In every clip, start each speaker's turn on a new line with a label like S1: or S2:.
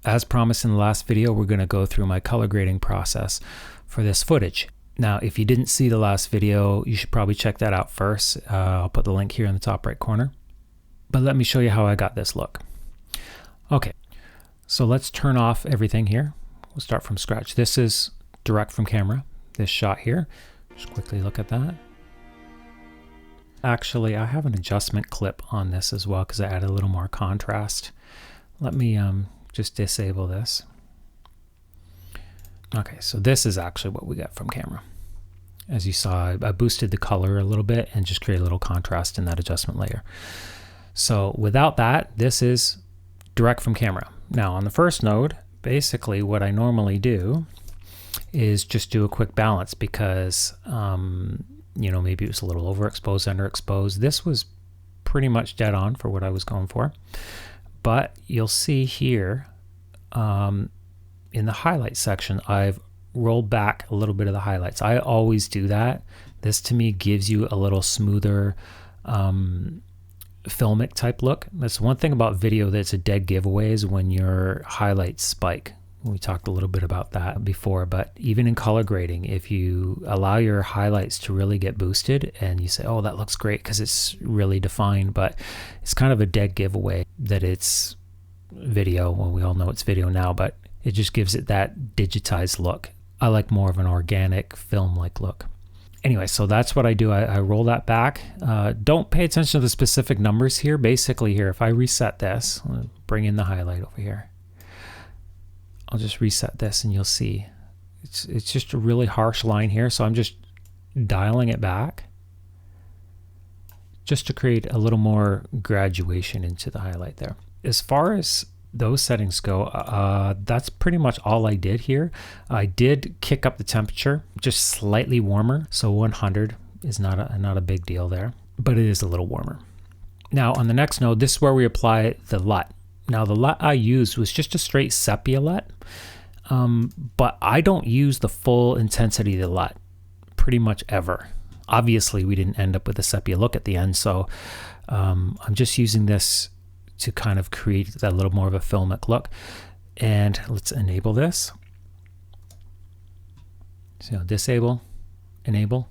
S1: As promised in the last video, we're going to go through my color grading process for this footage. Now, if you didn't see the last video, you should probably check that out first. I'll put the link here in the top right corner. But let me show you how I got this look. Okay, so let's turn off everything here. We'll start from scratch. This is direct from camera, this shot here. Just quickly look at that. Actually, I have an adjustment clip on this as well because I added a little more contrast. Let me just disable this. Okay, so this is actually what we got from camera. As you saw, I boosted the color a little bit and just created a little contrast in that adjustment layer. So without that, this is direct from camera. Now on the first node, basically what I normally do is just do a quick balance because, you know, maybe it was a little overexposed, underexposed. This was pretty much dead on for what I was going for. But you'll see here in the highlight section, I've rolled back a little bit of the highlights. I always do that. This to me gives you a little smoother filmic type look. That's one thing about video that's a dead giveaway is when your highlights spike. We talked a little bit about that before, but even in color grading, if you allow your highlights to really get boosted and you say, oh, that looks great because it's really defined, but it's kind of a dead giveaway that it's video. Well, we all know it's video now, but it just gives it that digitized look. I like more of an organic film-like look. Anyway, so that's what I do. I roll that back. Don't pay attention to the specific numbers here. Basically here, if I reset this, I'll bring in the highlight over here. I'll just reset this and you'll see. It's just a really harsh line here, so I'm just dialing it back just to create a little more graduation into the highlight there. As far as those settings go, that's pretty much all I did here. I did kick up the temperature just slightly warmer, so 100 is not a big deal there, but it is a little warmer. Now on the next node, this is where we apply the LUT. Now the LUT I used was just a straight sepia LUT, but I don't use the full intensity of the LUT pretty much ever. Obviously we didn't end up with a sepia look at the end, so I'm just using this to kind of create that little more of a filmic look. And let's enable this. So disable, enable,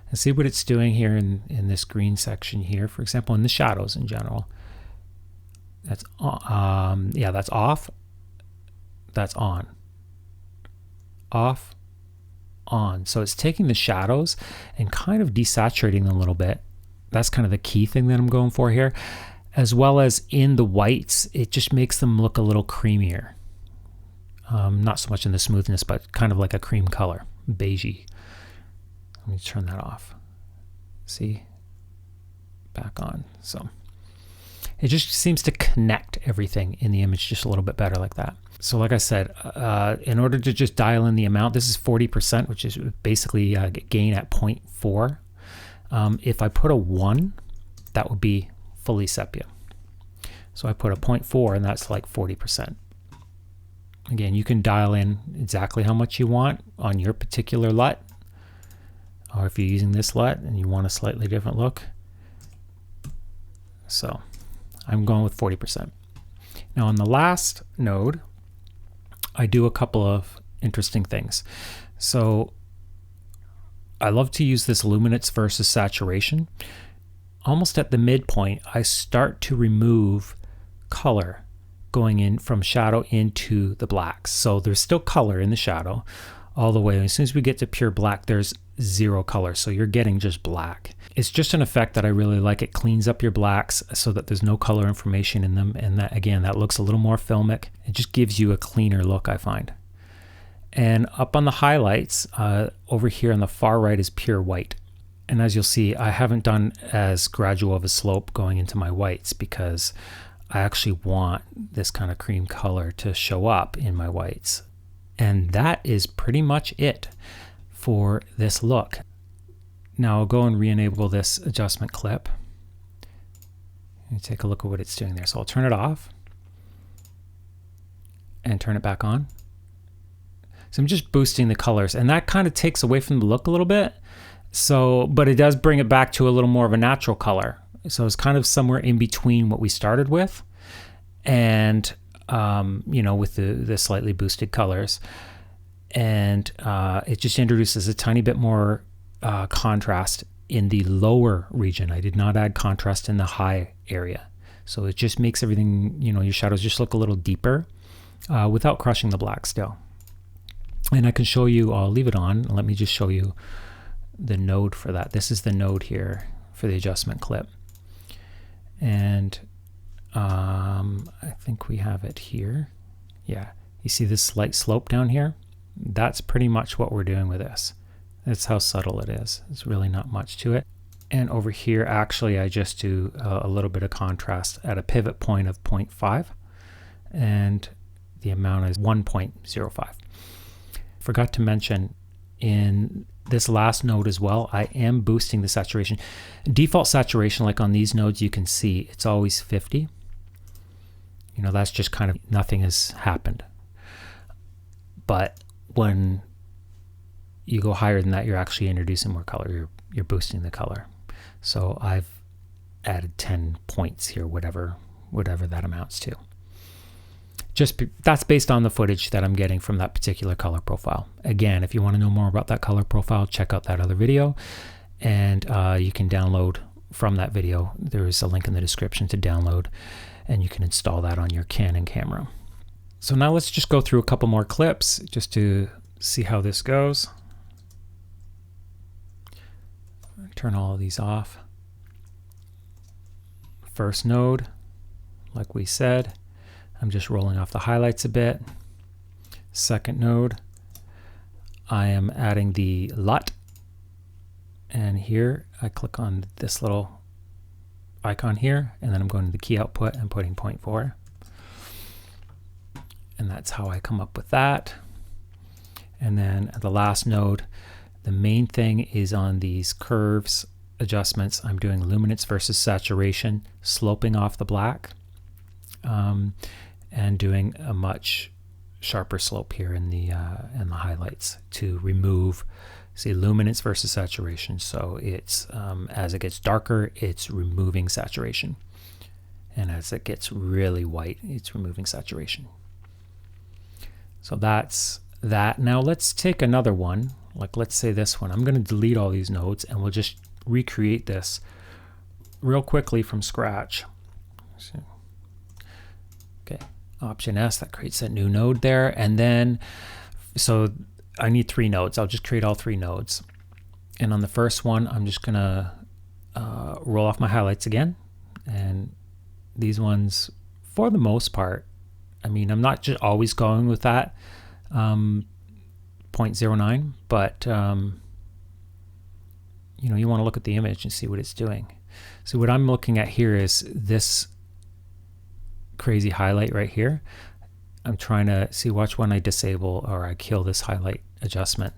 S1: and see what it's doing here in this green section here, for example, in the shadows in general. That's yeah, that's off, that's on, off, on. So it's taking the shadows and kind of desaturating them a little bit. That's kind of the key thing that I'm going for here. As well as in the whites, it just makes them look a little creamier. Not so much in the smoothness, but kind of like a cream color, beigey. Let me turn that off. See? Back on. So it just seems to connect everything in the image just a little bit better like that. So like I said, in order to just dial in the amount, this is 40%, which is basically gain at 0.4. If I put a 1, that would be fully sepia. So I put a 0.4 and that's like 40%. Again, you can dial in exactly how much you want on your particular LUT, or if you're using this LUT and you want a slightly different look. So I'm going with 40%. Now on the last node, I do a couple of interesting things. So I love to use this luminance versus saturation. Almost at the midpoint, I start to remove color going in from shadow into the blacks. So there's still color in the shadow all the way. As soon as we get to pure black, there's zero color. So you're getting just black. It's just an effect that I really like. It cleans up your blacks so that there's no color information in them. And that, again, that looks a little more filmic. It just gives you a cleaner look, I find. And up on the highlights, over here on the far right is pure white. And as you'll see, I haven't done as gradual of a slope going into my whites because I actually want this kind of cream color to show up in my whites. And that is pretty much it for this look. Now I'll go and re-enable this adjustment clip. And take a look at what it's doing there. So I'll turn it off and turn it back on. So I'm just boosting the colors, and that kind of takes away from the look a little bit. So, but it does bring it back to a little more of a natural color. So it's kind of somewhere in between what we started with. And you know, with the slightly boosted colors. And it just introduces a tiny bit more contrast in the lower region. I did not add contrast in the high area. So it just makes everything, you know, your shadows just look a little deeper without crushing the black still. And I can show you, I'll leave it on. Let me just show you the node for that. This is the node here for the adjustment clip. And I think we have it here. Yeah, you see this slight slope down here? That's pretty much what we're doing with this. That's how subtle it is. It's really not much to it. And over here, actually, I just do a little bit of contrast at a pivot point of 0.5, and the amount is 1.05. Forgot to mention in this last node as well, I am boosting the saturation. Default saturation, like on these nodes, you can see it's always 50. You know, that's just kind of nothing has happened. But when you go higher than that, you're actually introducing more color. You're boosting the color. So I've added 10 points here, whatever that amounts to. That's based on the footage that I'm getting from that particular color profile. Again, if you want to know more about that color profile, check out that other video, and you can download from that video. There is a link in the description to download, and you can install that on your Canon camera. So now let's just go through a couple more clips just to see how this goes. Turn all of these off. First node, like we said, I'm just rolling off the highlights a bit. Second node, I am adding the LUT, and here I click on this little icon here, and then I'm going to the key output and putting 0.4, and that's how I come up with that. And then at the last node, the main thing is on these curves adjustments. I'm doing luminance versus saturation, sloping off the black, and doing a much sharper slope here in the highlights to remove, see, luminance versus saturation. So it's as it gets darker, it's removing saturation, and as it gets really white, it's removing saturation. So that's that. Now let's take another one. Like, let's say this one. I'm going to delete all these nodes, and we'll just recreate this real quickly from scratch. Okay, Option S, that creates that new node there. And then, so I need 3 nodes. I'll just create all 3 nodes. And on the first one, I'm just going to roll off my highlights again. And these ones, for the most part, I mean, I'm not just always going with that 0.09, but you know, you want to look at the image and see what it's doing. So what I'm looking at here is this crazy highlight right here. I'm trying to see which one I disable or I kill this highlight adjustment.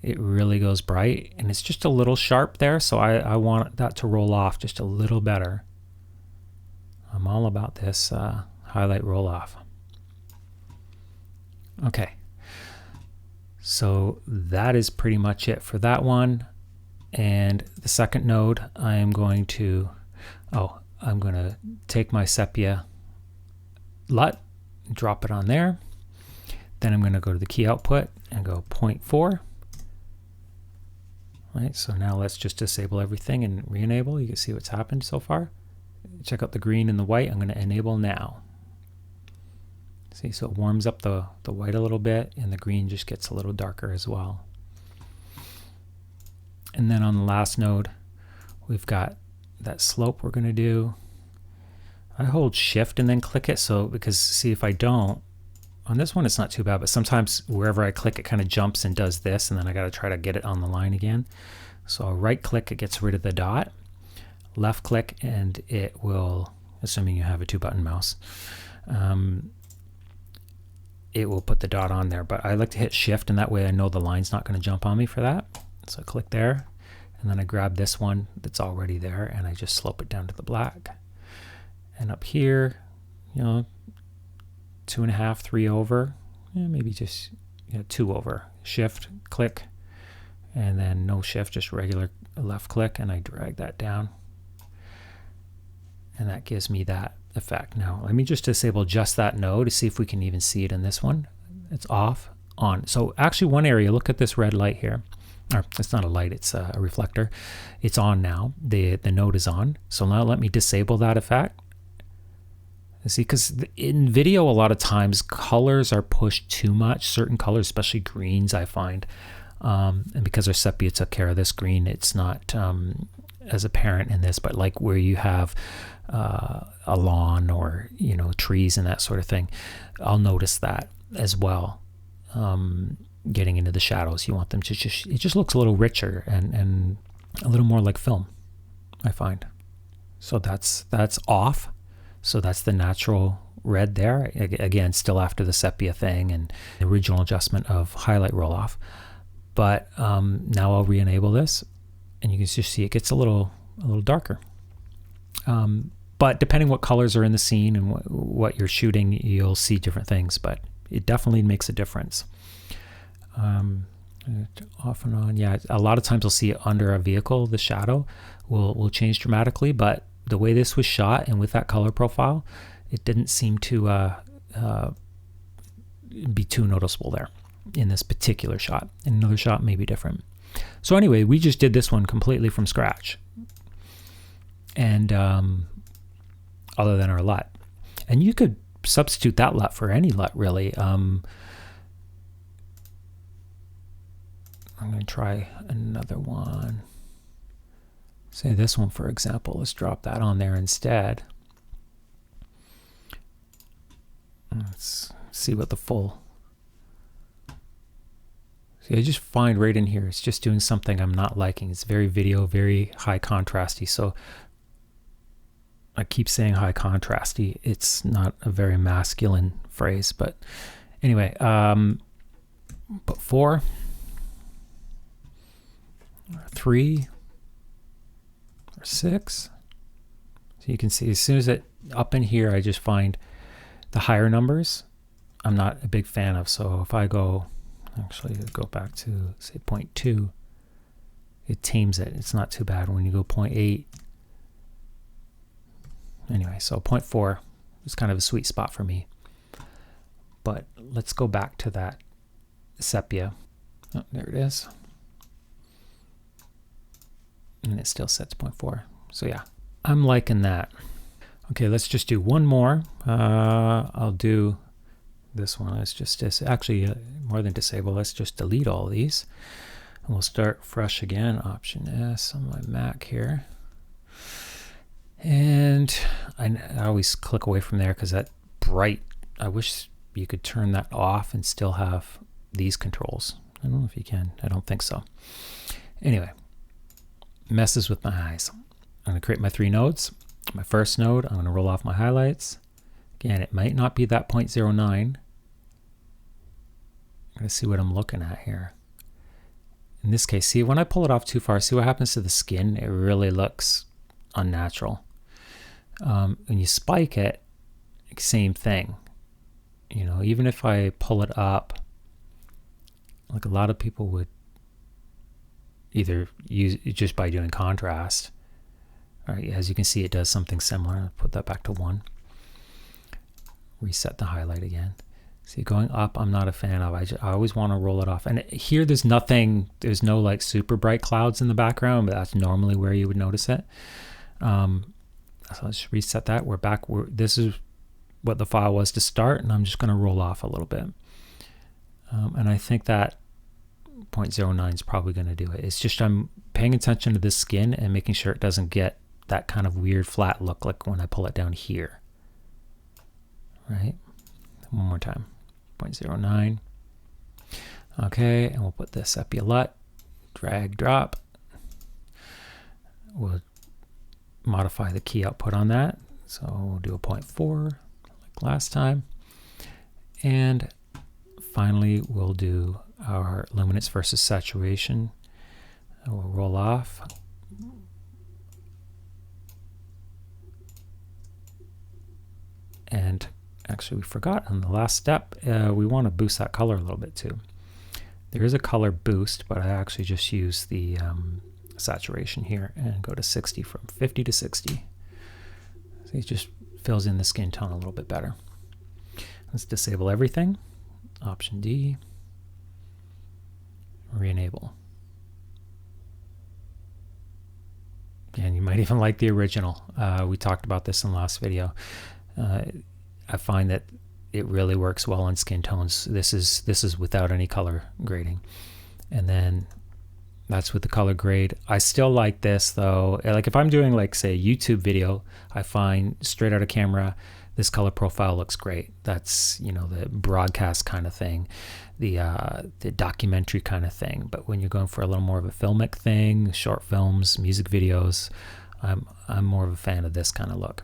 S1: It really goes bright, and it's just a little sharp there, so I want that to roll off just a little better. I'm all about this highlight roll off. Okay. So that is pretty much it for that one. And the second node, I am going to, I'm going to take my Sepia LUT, drop it on there. Then I'm going to go to the key output and go 0.4. Right, so now let's just disable everything and re-enable. You can see what's happened so far. Check out the green and the white. I'm going to enable now. See, so it warms up the white a little bit, and the green just gets a little darker as well. And then on the last node, we've got that slope we're going to do. I hold shift and then click it, so because see, if I don't, on this one it's not too bad, but sometimes wherever I click it kind of jumps and does this, and then I got to try to get it on the line again. So I'll right click, it gets rid of the dot. Left click, and it will, assuming you have a 2-button mouse, it will put the dot on there. But I like to hit shift, and that way I know the line's not going to jump on me for that. So I click there, and then I grab this one that's already there, and I just slope it down to the black. And up here, you know, 2.5, 3 over, maybe just 2 over. Shift, click, and then no shift, just regular left click, and I drag that down. And that gives me that effect. Now let me just disable just that node to see if we can even see it in this one. It's off, on. So actually one area, look at this red light here. Or it's not a light, it's a reflector. It's on now. The node is on. So now let me disable that effect. See, because in video a lot of times colors are pushed too much, certain colors, especially greens, I find. And because our sepia took care of this green, it's not as apparent in this, but like where you have a lawn or, you know, trees and that sort of thing, I'll notice that as well. Getting into the shadows, you want them to it just looks a little richer and a little more like film, I find. So that's off. So that's the natural red there. Again, still after the sepia thing and the original adjustment of highlight roll off. But now I'll re-enable this, and you can just see it gets a little darker. But depending what colors are in the scene and what you're shooting, you'll see different things. But it definitely makes a difference. Off and on, yeah. A lot of times I'll see it under a vehicle. The shadow will change dramatically, but the way this was shot and with that color profile, it didn't seem to be too noticeable there in this particular shot. In another shot may be different. So anyway, we just did this one completely from scratch, and other than our LUT, and you could substitute that LUT for any LUT really. I'm going to try another one. Say this one, for example. Let's drop that on there instead. Let's see what the full... See, I just find right in here, it's just doing something I'm not liking. It's very video, very high contrasty. So I keep saying high contrasty. It's not a very masculine phrase, but anyway, put 4. 3 or 6. So you can see as soon as it up in here, I just find the higher numbers I'm not a big fan of. So if I go, actually go back to say 0.2, it tames it. It's not too bad. When you go 0.8, anyway, so 0.4 is kind of a sweet spot for me. But let's go back to that sepia. Oh, there it is. And it still sets 0.4. So yeah, I'm liking that. Okay, let's just do one more. I'll do this one. Let's just actually more than disable. Let's just delete all of these, and we'll start fresh again. Option S on my Mac here, and I always click away from there because that bright. I wish you could turn that off and still have these controls. I don't know if you can. I don't think so. Anyway. Messes with my eyes. I'm going to create my 3 nodes. My first node, I'm going to roll off my highlights. Again, it might not be that 0.09. I'm going to see what I'm looking at here. In this case, see, when I pull it off too far, see what happens to the skin? It really looks unnatural. When you spike it, same thing. You know, even if I pull it up, like a lot of people would either use it just by doing contrast. All right, as you can see, it does something similar. I'll put that back to 1. Reset the highlight again. See, going up, I'm not a fan of. I always want to roll it off. And here, there's nothing. There's no like super bright clouds in the background, but that's normally where you would notice it. So let's reset that. We're back. This is what the file was to start, and I'm just going to roll off a little bit. And I think that 0.09 is probably going to do it. It's just I'm paying attention to this skin and making sure it doesn't get that kind of weird flat look like when I pull it down here. Right? One more time. 0.09. Okay, and we'll put the sepia LUT. Drag, drop. We'll modify the key output on that. So we'll do a 0.4 like last time. And finally, we'll do our luminance versus saturation. We'll roll off. And actually, we forgot on the last step, we want to boost that color a little bit too. There is a color boost, but I actually just use the saturation here and go to 60, from 50 to 60. So you just fills in the skin tone a little bit better. Let's disable everything. Option D. Re-enable. And you might even like the original. We talked about this in the last video. I find that it really works well on skin tones. This is without any color grading. And then that's with the color grade. I still like this though. Like if I'm doing like say a YouTube video, I find straight out of camera, this color profile looks great. That's, you know, the broadcast kind of thing, the documentary kind of thing. But when you're going for a little more of a filmic thing, short films, music videos, I'm more of a fan of this kind of look.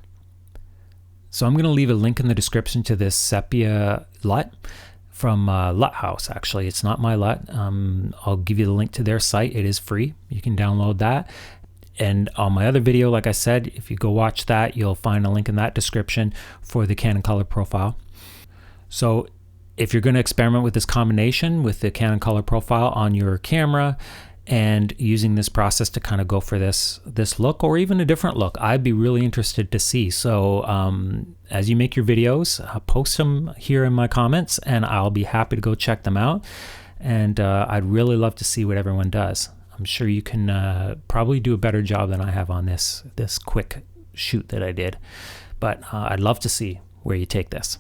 S1: So I'm going to leave a link in the description to this Sepia LUT from Luthouse. Actually, it's not my LUT. I'll give you the link to their site. It is free. You can download that. And on my other video, like I said, if you go watch that, you'll find a link in that description for the Canon color profile. So if you're going to experiment with this combination with the Canon color profile on your camera and using this process to kind of go for this look or even a different look, I'd be really interested to see. So as you make your videos, post them here in my comments and I'll be happy to go check them out. And I'd really love to see what everyone does. I'm sure you can probably do a better job than I have on this quick shoot that I did. But I'd love to see where you take this.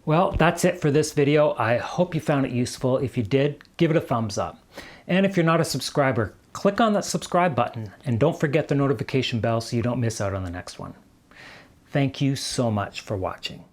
S1: Well, that's it for this video. I hope you found it useful. If you did, give it a thumbs up. And if you're not a subscriber, click on that subscribe button and don't forget the notification bell so you don't miss out on the next one. Thank you so much for watching.